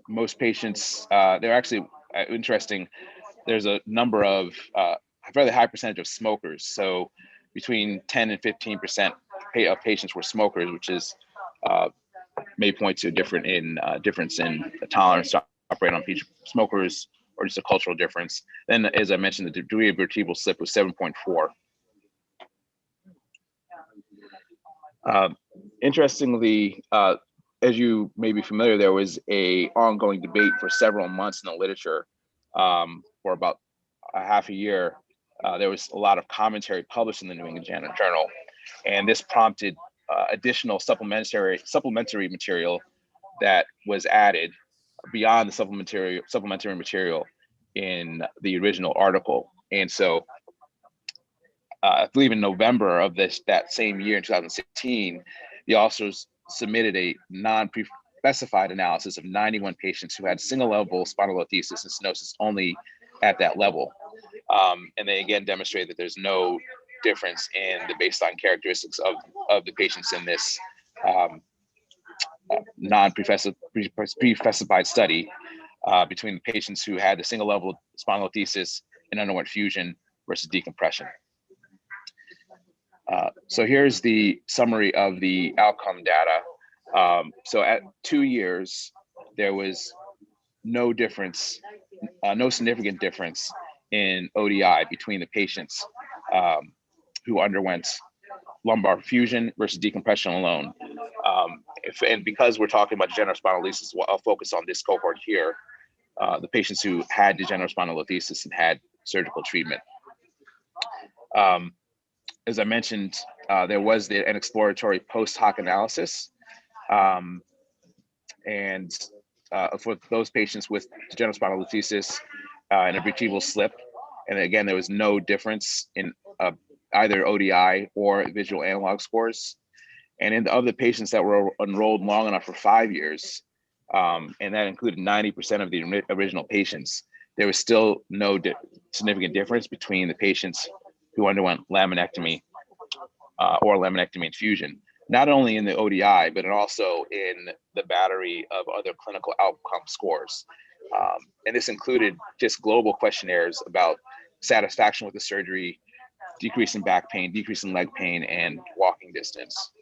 Most patients, they're actually interesting. There's a number of a fairly high percentage of smokers. So between 10 and 15% of patients were smokers, which is may point to a difference in tolerance to operate on smokers, or just a cultural difference. Then, as I mentioned, the degree of vertebral slip was 7.4. Interestingly, as you may be familiar, there was an ongoing debate for several months in the literature. For about a half a year, there was a lot of commentary published in the New England Journal, and this prompted additional supplementary material that was added beyond the supplementary material in the original article. And so I believe in November of that same year in 2016, the authors submitted a non-pre-specified analysis of 91 patients who had single level spondylolisthesis and stenosis only at that level. And they again demonstrated that there's no difference in the baseline characteristics of the patients in this non-pre-specified study between the patients who had the single level spondylolisthesis and underwent fusion versus decompression. So here's the summary of the outcome data. So at 2 years, there was no difference, no significant difference in ODI between the patients who underwent lumbar fusion versus decompression alone. And because we're talking about degenerative spondylolisthesis, well, I'll focus on this cohort here, the patients who had degenerative spondylolisthesis and had surgical treatment. As I mentioned, there was an exploratory post hoc analysis. And for those patients with degenerative spondylolisthesis and a vertebral slip, and again, there was no difference in either ODI or visual analog scores. And in the other patients that were enrolled long enough for 5 years, and that included 90% of the original patients, there was still no significant difference between the patients who underwent laminectomy or laminectomy infusion, not only in the ODI, but also in the battery of other clinical outcome scores. And this included just global questionnaires about satisfaction with the surgery, decrease in back pain, decrease in leg pain, and walking distance.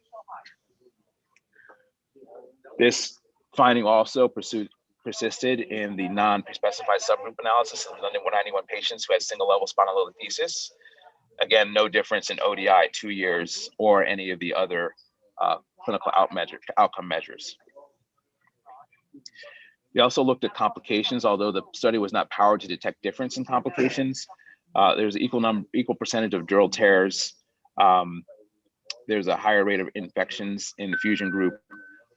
This finding also persisted in the non-specified subgroup analysis of the 191 patients who had single level spondylolisthesis. Again, no difference in ODI 2 years or any of the other clinical outcome measures. They also looked at complications, although the study was not powered to detect difference in complications. There's an equal percentage of dural tears. There's a higher rate of infections in the fusion group.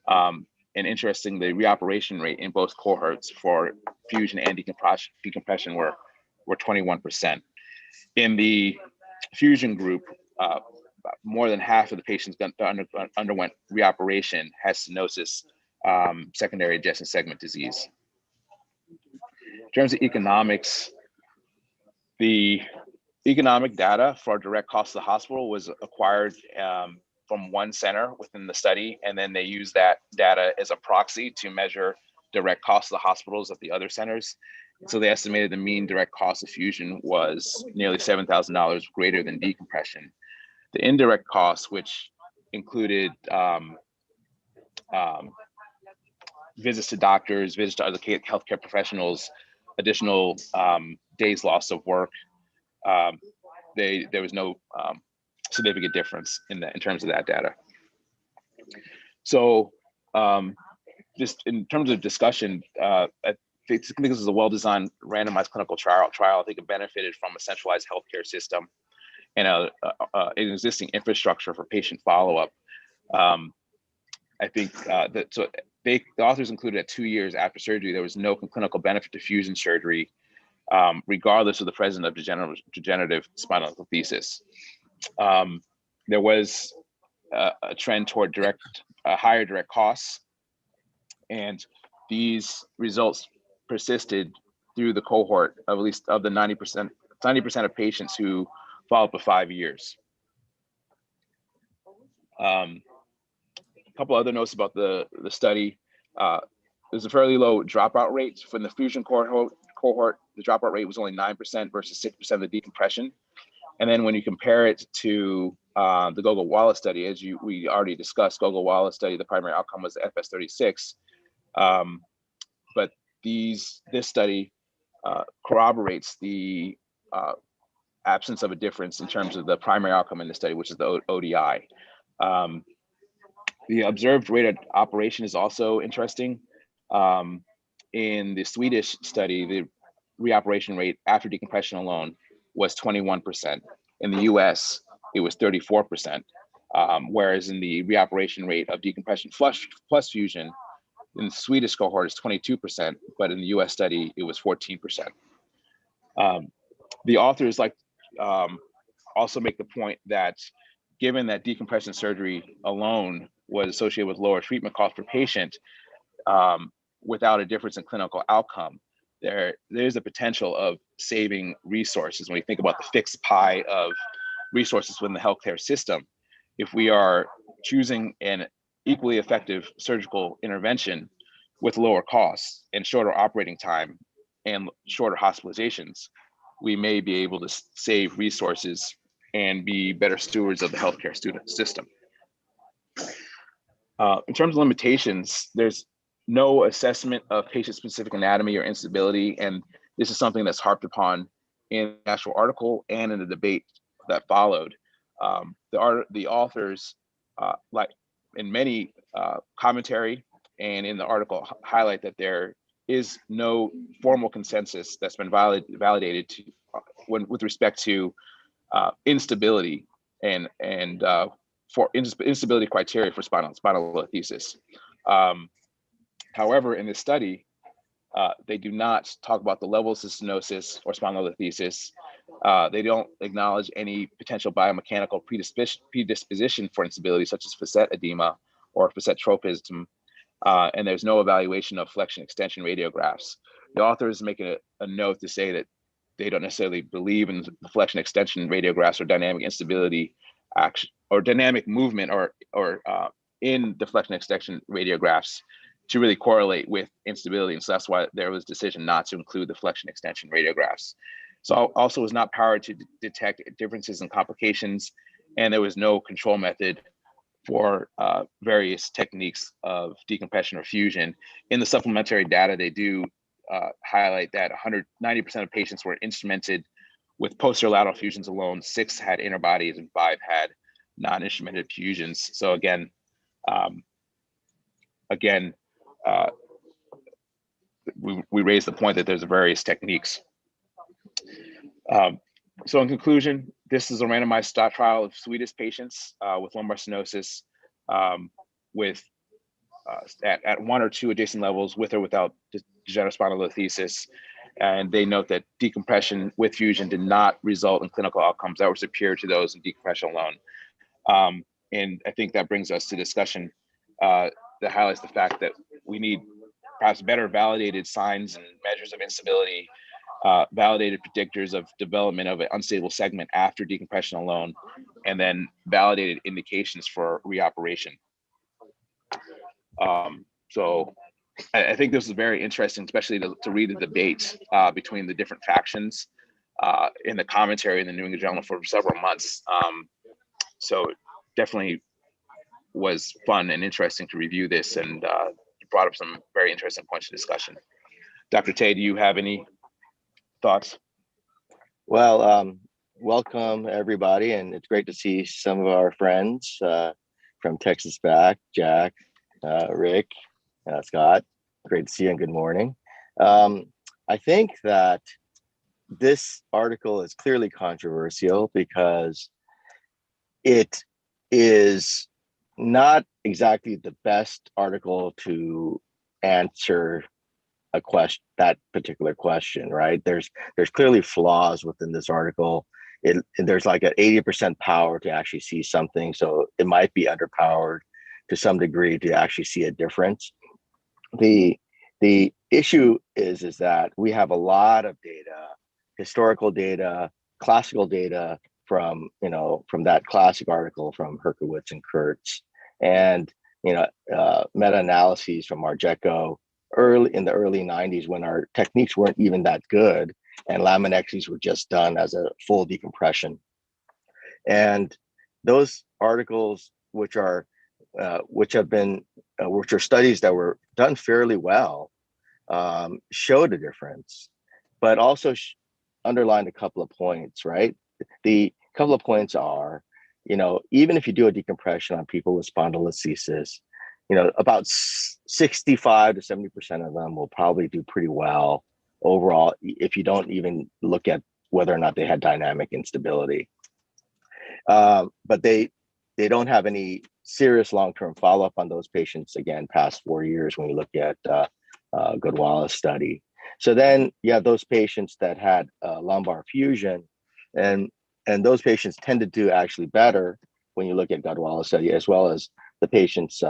And interestingly, the reoperation rate in both cohorts for fusion and decompression were 21%. In the fusion group, more than half of the patients that underwent reoperation had stenosis, secondary adjacent segment disease. In terms of economics, the economic data for direct cost of the hospital was acquired from one center within the study, and then they used that data as a proxy to measure direct costs of the hospitals at the other centers. So they estimated the mean direct cost of fusion was nearly $7,000 greater than decompression. The indirect costs, which included visits to doctors, visits to other healthcare professionals, additional days lost of work, there was no significant difference in terms of that data. So just in terms of discussion, I think this is a well-designed randomized clinical trial. I think it benefited from a centralized healthcare system and an existing infrastructure for patient follow-up. I think the authors included at 2 years after surgery, there was no clinical benefit to fusion surgery, regardless of the presence of degenerative spondylolisthesis. There was a trend toward higher direct costs, and these results persisted through the cohort of at least of the 90% of patients who followed for 5 years. A couple other notes about the study. There's a fairly low dropout rate. From the fusion cohort, the dropout rate was only 9% versus 6% of the decompression. And then when you compare it to the Gogol-Wallace study, as we already discussed, Gogol-Wallace study, the primary outcome was FS36. But this study corroborates the absence of a difference in terms of the primary outcome in the study, which is the ODI. The observed rate of operation is also interesting. In the Swedish study, the reoperation rate after decompression alone was 21%. In the US, it was 34%, whereas in the reoperation rate of decompression plus fusion, in the Swedish cohort is 22%, but in the US study, it was 14%. The authors also make the point that given that decompression surgery alone was associated with lower treatment costs per patient, without a difference in clinical outcome, there's a potential of saving resources. When we think about the fixed pie of resources within the healthcare system, if we are choosing an equally effective surgical intervention with lower costs and shorter operating time and shorter hospitalizations, we may be able to save resources and be better stewards of the healthcare student system. In terms of limitations, there's no assessment of patient-specific anatomy or instability, and this is something that's harped upon in the actual article and in the debate that followed. The authors, like in many commentary and in the article, highlight that there is no formal consensus that's been validated to, with respect to instability and for instability criteria for spondylolisthesis. However, in this study, they do not talk about the level of cystinosis or spondylolisthesis. They don't acknowledge any potential biomechanical predisposition for instability, such as facet edema or facet tropism, and there's no evaluation of flexion extension radiographs. The authors make a note to say that they don't necessarily believe in the flexion extension radiographs or dynamic instability action or dynamic movement or in the flexion extension radiographs to really correlate with instability. And so that's why there was a decision not to include the flexion extension radiographs. So also was not powered to detect differences in complications, and there was no control method for various techniques of decompression or fusion. In the supplementary data, they do highlight that 90% of patients were instrumented with posterior lateral fusions alone. 6 had interbodies and 5 had non-instrumented fusions. So again, we raised the point that there's various techniques. So in conclusion, this is a randomized trial of Swedish patients with lumbar stenosis with at 1 or 2 adjacent levels with or without degenerative spondylolisthesis. And they note that decompression with fusion did not result in clinical outcomes that were superior to those in decompression alone. And I think that brings us to discussion that highlights the fact that we need perhaps better validated signs and measures of instability, validated predictors of development of an unstable segment after decompression alone, and then validated indications for reoperation. So I think this is very interesting, especially to read the debate between the different factions in the commentary in the New England Journal for several months. So definitely was fun and interesting to review this, and brought up some very interesting points of discussion. Dr. Tay, do you have any thoughts? Well, welcome everybody, and it's great to see some of our friends from Texas back, Jack, Rick, Scott. Great to see you and good morning. I think that this article is clearly controversial because it is not exactly the best article to answer a question, that particular question, right? There's clearly flaws within this article. There's like an 80% power to actually see something, so it might be underpowered to some degree to actually see a difference. The issue is that we have a lot of data, historical data, classical data from that classic article from Herkowitz and Kurtz, and meta-analyses from Marjeko in the early 90s when our techniques weren't even that good, and laminectomies were just done as a full decompression. And those articles, which are studies that were done fairly well, showed a difference, but also underlined a couple of points, right? The couple of points are, even if you do a decompression on people with spondylolisthesis, about 65 to 70% of them will probably do pretty well overall, if you don't even look at whether or not they had dynamic instability. But they don't have any serious long-term follow-up on those patients, again, past 4 years when you look at Godwala's study. So then you have those patients that had lumbar fusion, and those patients tend to do actually better when you look at Godwala's study, as well as the patients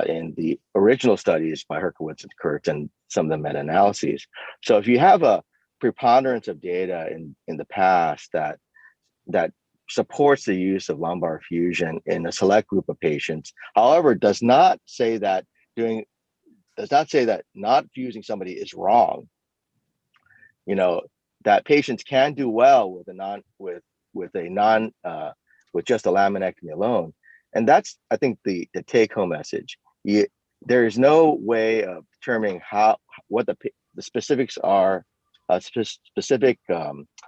in the original studies by Herkowitz and Kurtz and some of the meta-analyses. So if you have a preponderance of data in the past that supports the use of lumbar fusion in a select group of patients, however, does not say that not fusing somebody is wrong. That patients can do well with with a with just a laminectomy alone. And that's, I think, the take-home message. There is no way of determining what the specifics are, specific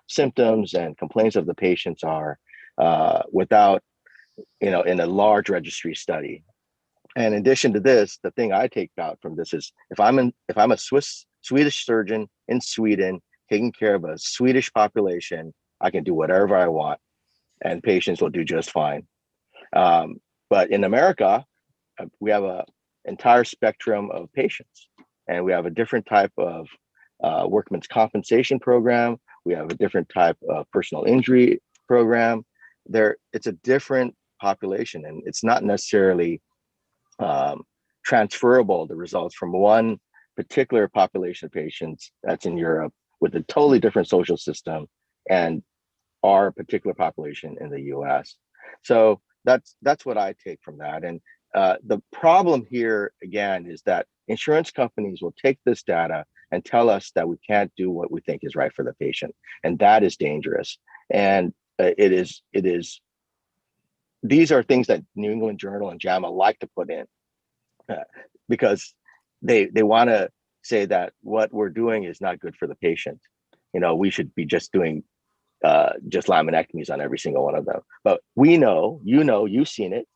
symptoms and complaints of the patients are, without, in a large registry study. And in addition to this, the thing I take out from this is if I'm a Swedish surgeon in Sweden taking care of a Swedish population, I can do whatever I want, and patients will do just fine. But in America, we have an entire spectrum of patients, and we have a different type of workman's compensation program. We have a different type of personal injury program. It's a different population, and it's not necessarily transferable, the results from one particular population of patients that's in Europe with a totally different social system and our particular population in the US. So that's what I take from that. And the problem here, again, is that insurance companies will take this data and tell us that we can't do what we think is right for the patient. And that is dangerous. And these are things that New England Journal and JAMA like to put in because they want to say that what we're doing is not good for the patient. We should be just doing just laminectomies on every single one of them. But we know, you've seen it.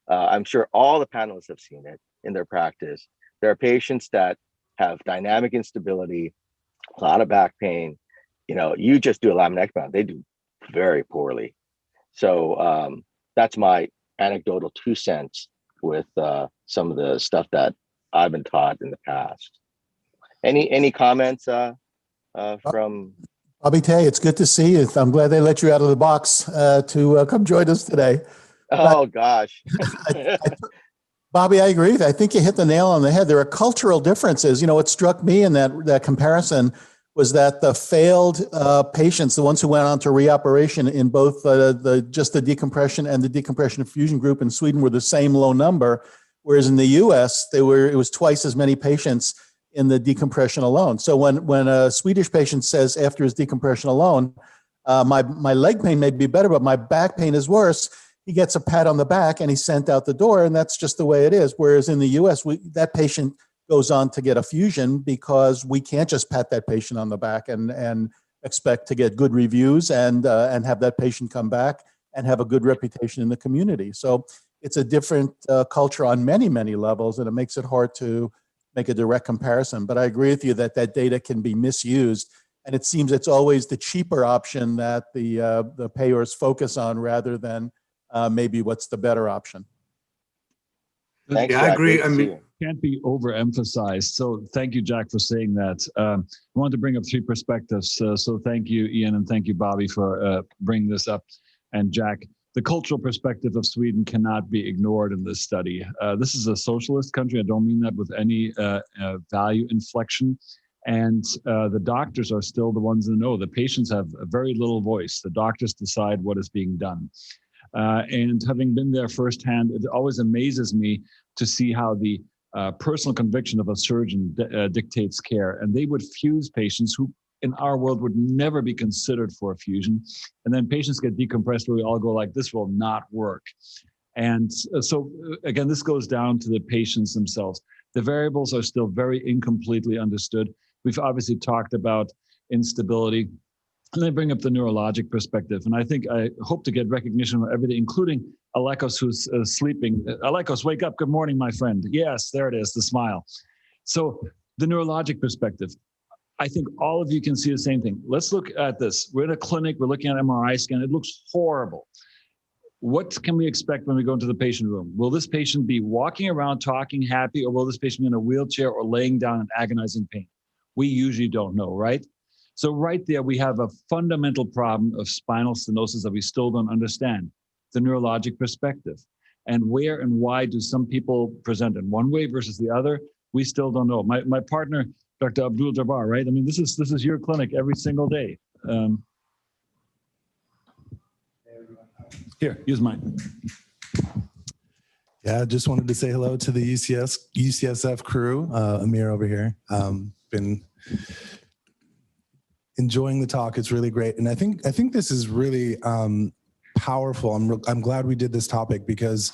I'm sure all the panelists have seen it in their practice. There are patients that have dynamic instability, a lot of back pain. You just do a laminectomy, they do very poorly. So that's my anecdotal 2 cents with some of the stuff that I've been taught in the past. Any comments from Bobby Tay? It's good to see you. I'm glad they let you out of the box to come join us today. Oh, gosh. Bobby, I agree with you. I think you hit the nail on the head. There are cultural differences. What struck me in that comparison was that the failed patients, the ones who went on to reoperation in both just the decompression and the decompression fusion group in Sweden were the same low number, whereas in the US, it was twice as many patients in the decompression alone. So when a Swedish patient says after his decompression alone, my leg pain may be better, but my back pain is worse, he gets a pat on the back and he's sent out the door, and that's just the way it is. Whereas in the US, that patient goes on to get a fusion because we can't just pat that patient on the back and expect to get good reviews and have that patient come back and have a good reputation in the community. So it's a different culture on many, many levels, and it makes it hard to make a direct comparison. But I agree with you that data can be misused, and it seems it's always the cheaper option that the payers focus on rather than maybe what's the better option. Thanks, yeah, I Jack. agree. Great I to see mean, you. Can't be overemphasized. So thank you, Jack, for saying that. I wanted to bring up 3 perspectives. So thank you, Ian, and thank you, Bobby, for bringing this up. And Jack, the cultural perspective of Sweden cannot be ignored in this study. This is a socialist country. I don't mean that with any value inflection. And the doctors are still the ones that know. The patients have very little voice. The doctors decide what is being done. And having been there firsthand, it always amazes me to see how the personal conviction of a surgeon dictates care. And they would fuse patients who in our world would never be considered for a fusion. And then patients get decompressed where we all go like, this will not work. And so again, this goes down to the patients themselves. The variables are still very incompletely understood. We've obviously talked about instability. And they bring up the neurologic perspective. And I hope to get recognition of everything, including Alekos, who's sleeping. Alekos, wake up. Good morning, my friend. Yes, there it is, the smile. So the neurologic perspective, I think all of you can see the same thing. Let's look at this. We're in a clinic. We're looking at MRI scan. It looks horrible. What can we expect when we go into the patient room? Will this patient be walking around, talking, happy, or will this patient be in a wheelchair or laying down in agonizing pain? We usually don't know, right? So right there, we have a fundamental problem of spinal stenosis that we still don't understand, the neurologic perspective. And where and why do some people present in one way versus the other? We still don't know. My partner, Dr. Abdul Jabbar, right? I mean, this is your clinic every single day. Here, use mine. Yeah, I just wanted to say hello to the UCSF crew. Amir over here. enjoying the talk. It's really great. And I think this is really powerful. I'm glad we did this topic because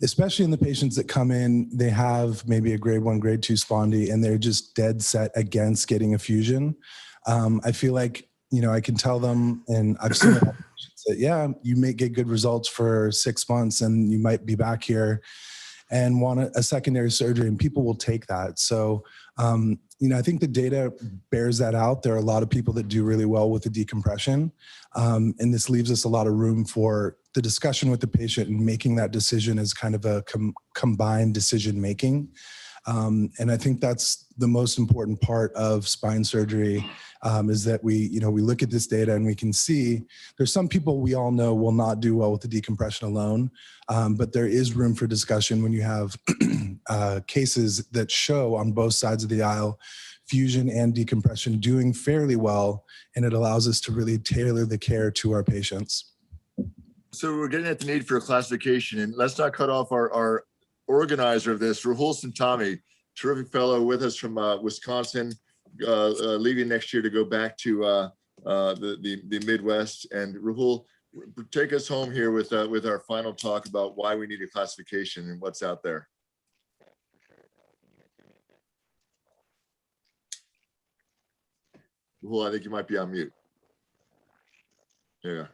especially in the patients that come in, they have maybe a grade 1, grade 2 spondy, and they're just dead set against getting a fusion. I feel like, I can tell them, and I've seen that, yeah, you may get good results for 6 months and you might be back here and want a secondary surgery, and people will take that. So, I think the data bears that out. There are a lot of people that do really well with the decompression. And this leaves us a lot of room for the discussion with the patient and making that decision as kind of a combined decision making. And I think that's the most important part of spine surgery, is that we look at this data and we can see there's some people we all know will not do well with the decompression alone, but there is room for discussion when you have cases that show on both sides of the aisle fusion and decompression doing fairly well, and it allows us to really tailor the care to our patients. So we're getting at the need for a classification, and let's not cut off our organizer of this, Rahul Santami, terrific fellow with us from Wisconsin, leaving next year to go back to the Midwest. And Rahul, take us home here with our final talk about why we need a classification and what's out there. Rahul, I think you might be on mute. Yeah.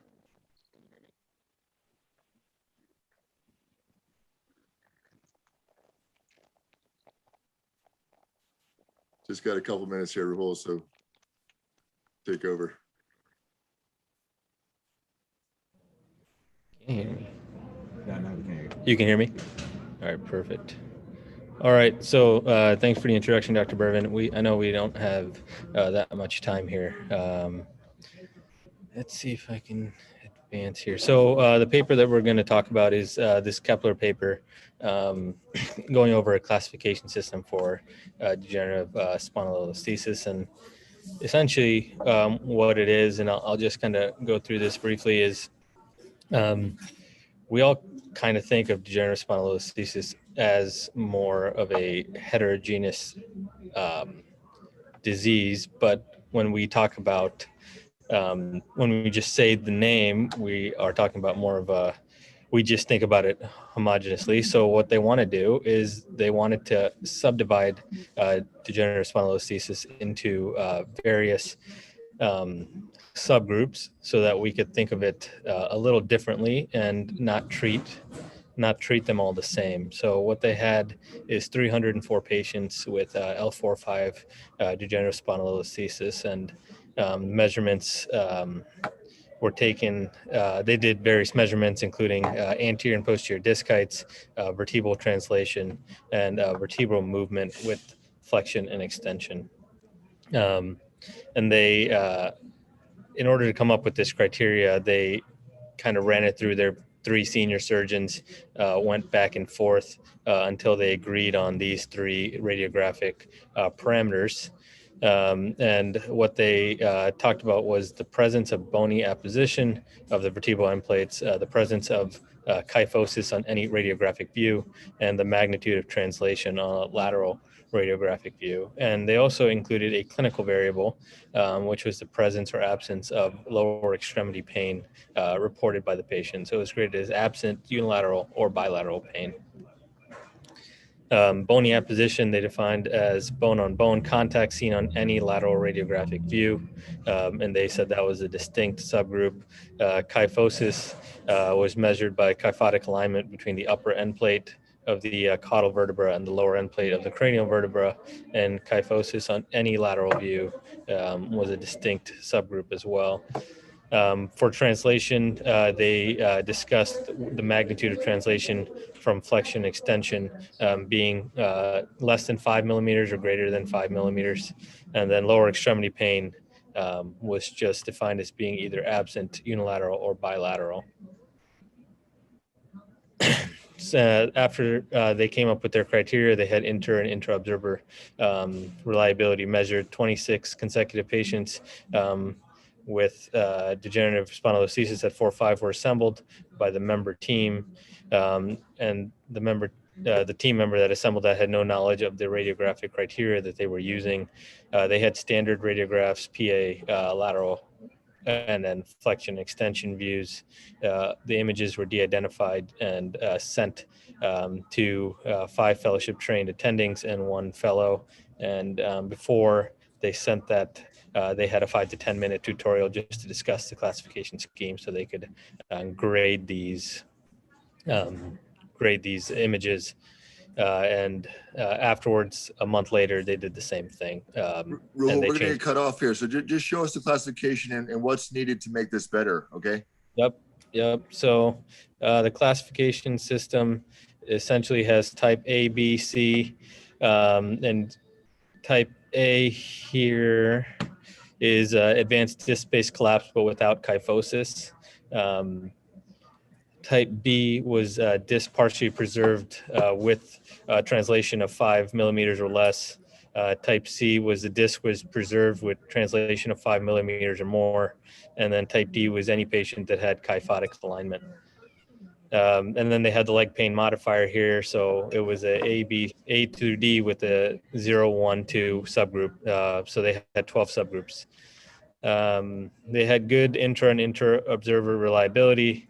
Just got a couple minutes here, Rahul, so take over. Can you hear me? You can hear me? All right, perfect. All right, so thanks for the introduction, Dr. Bervin. I know we don't have that much time here. Let's see if I can advance here. So the paper that we're going to talk about is this Kepler paper, going over a classification system for degenerative spondylolisthesis. And essentially what it is, and I'll just kind of go through this briefly, is we all kind of think of degenerative spondylolisthesis as more of a heterogeneous disease, but when we talk about when we just say the name, we are talking about more of we just think about it homogeneously. So what they want to do is they wanted to subdivide degenerative spondylolisthesis into various subgroups so that we could think of it a little differently and not treat them all the same. So what they had is 304 patients with L4-5 degenerative spondylolisthesis, and measurements were taken. They did various measurements, including anterior and posterior disc heights, vertebral translation, and vertebral movement with flexion and extension. And they, in order to come up with this criteria, they kind of ran it through their 3 senior surgeons, went back and forth until they agreed on these 3 radiographic parameters. And what they talked about was the presence of bony apposition of the vertebral end plates, the presence of kyphosis on any radiographic view, and the magnitude of translation on a lateral radiographic view. And they also included a clinical variable, which was the presence or absence of lower extremity pain reported by the patient. So it was graded as absent, unilateral, or bilateral pain. Bony apposition they defined as bone-on-bone contact seen on any lateral radiographic view, and they said that was a distinct subgroup. Kyphosis was measured by kyphotic alignment between the upper end plate of the caudal vertebra and the lower end plate of the cranial vertebra, and kyphosis on any lateral view was a distinct subgroup as well. For translation, they discussed the magnitude of translation from flexion extension being less than 5 millimeters or greater than 5 millimeters. And then lower extremity pain was just defined as being either absent, unilateral, or bilateral. After they came up with their criteria, they had inter and intra-observer reliability measured 26 consecutive patients with degenerative spondylolisthesis at 4-5 were assembled by the member team, and the member the team member that assembled that had no knowledge of the radiographic criteria that they were using. They had standard radiographs, PA, lateral, and then flexion extension views. The images were de-identified and sent to 5 fellowship trained attendings and 1 fellow. And before they sent that, they had a 5 to 10 minute tutorial just to discuss the classification scheme so they could grade these images. And afterwards, a month later, they did the same thing. Rahul, and they we're going to changed. get cut off here. So just show us the classification and what's needed to make this better, okay? Yep. So the classification system essentially has type A, B, C, and type A here is advanced disc-based collapse, but without kyphosis. Type B was disc partially preserved with translation of 5 millimeters or less. Type C was the disc was preserved with translation of 5 millimeters or more. And then type D was any patient that had kyphotic alignment. And then they had the leg pain modifier here. So it was A through D with a 0, 1, 2 subgroup. So they had 12 subgroups. They had good intra and inter-observer reliability.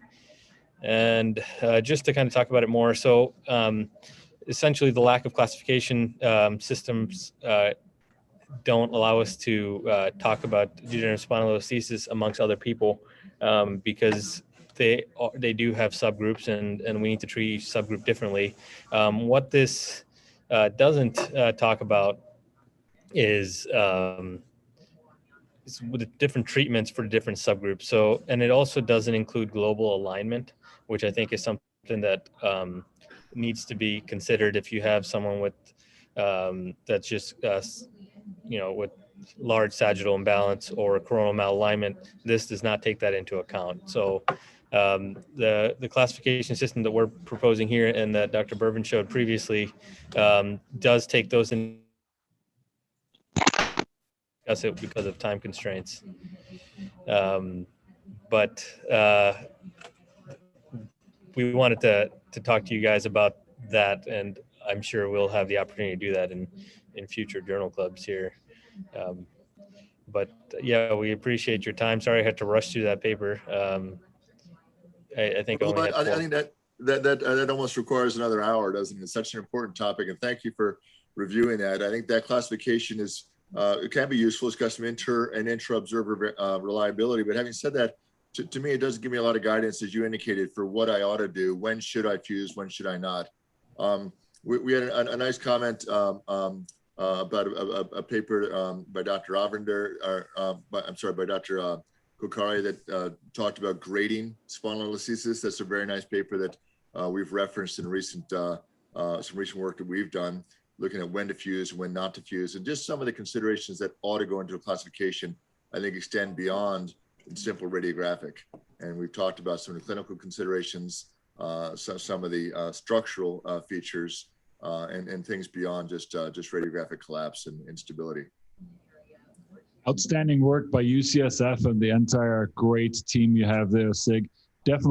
And just to kind of talk about it more, so essentially the lack of classification systems don't allow us to talk about degenerative spondylolisthesis amongst other people because they do have subgroups and we need to treat each subgroup differently. What this doesn't talk about is with the different treatments for the different subgroups. So, and it also doesn't include global alignment, which I think is something that needs to be considered if you have someone with that's just with large sagittal imbalance or coronal malalignment. This does not take that into account. So the classification system that we're proposing here and that Dr. Bervin showed previously does take those in it because of time constraints. But we wanted to talk to you guys about that, and I'm sure we'll have the opportunity to do that in future journal clubs here. But yeah, we appreciate your time. Sorry I had to rush through that paper. I think Well, I think that almost requires another hour, doesn't it? It's such an important topic, and thank you for reviewing that. I think that classification is it can be useful. It's got some inter and intra-observer reliability. But having said that, to me, it doesn't give me a lot of guidance, as you indicated, for what I ought to do. When should I fuse? When should I not? We had a nice comment about a paper by Dr. Avender, by Dr. Kokari that talked about grading spondylolisthesis. That's a very nice paper that we've referenced in recent some recent work that we've done, looking at when to fuse, when not to fuse, and just some of the considerations that ought to go into a classification, I think, extend beyond simple radiographic. And we've talked about some of the clinical considerations, some of the structural features, and things beyond just radiographic collapse and instability. Outstanding work by UCSF and the entire great team you have there, Sig. Definitely.